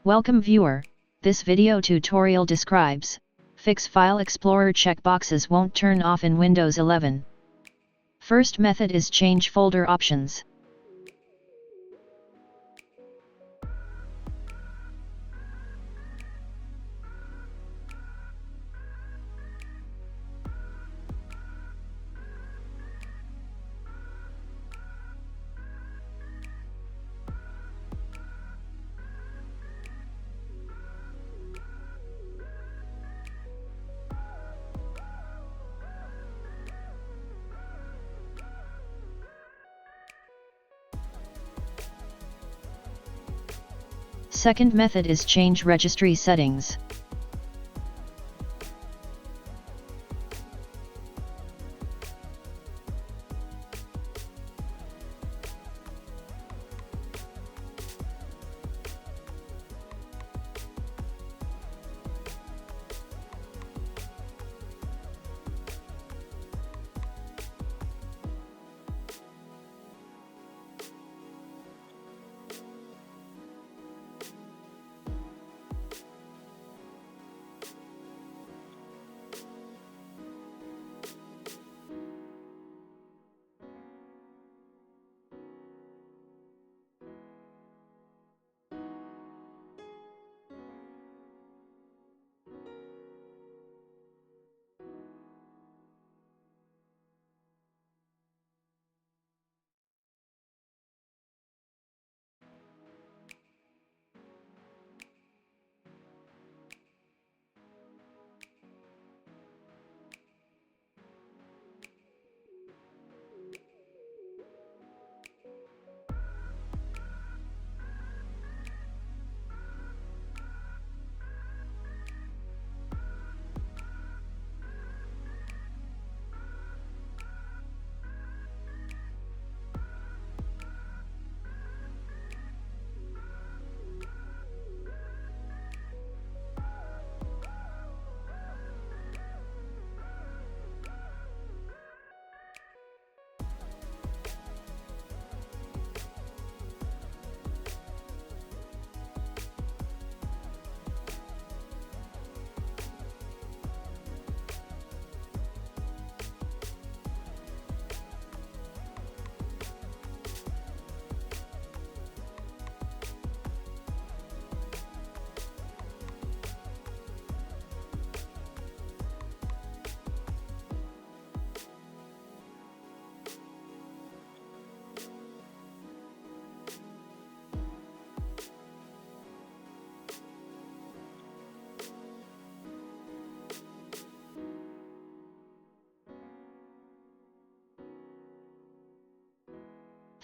Welcome viewer, this video tutorial describes, fix File Explorer checkboxes won't turn off in Windows 11. First method is change folder options. Second method is change registry settings.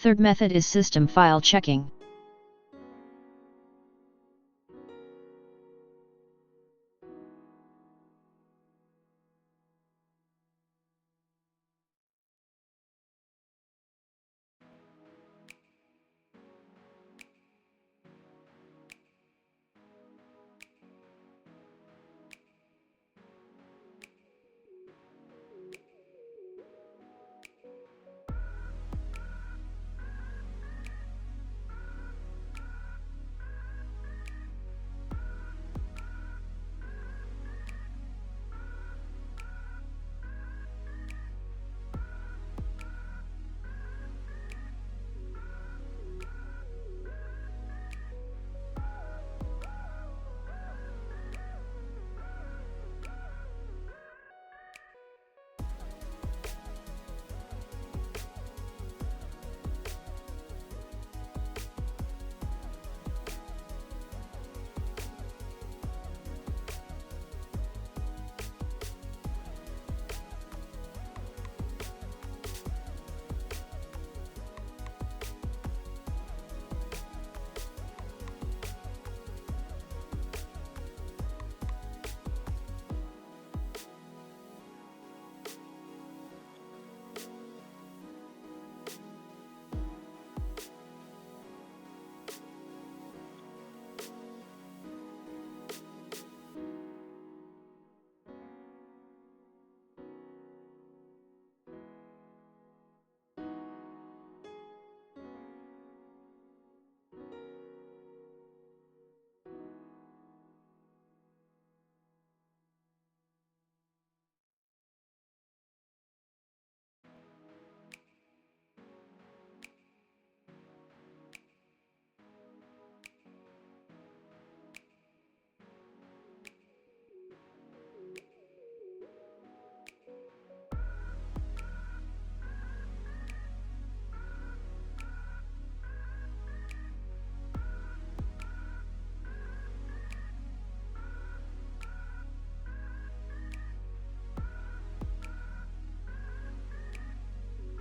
Third method is system file checking.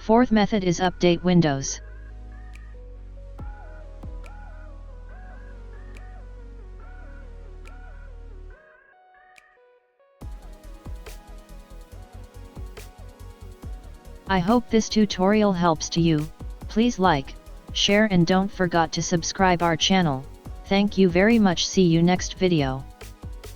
Fourth method is update Windows. I hope this tutorial helps to you. Please like, share and don't forget to subscribe our channel. Thank you very much. See you next video.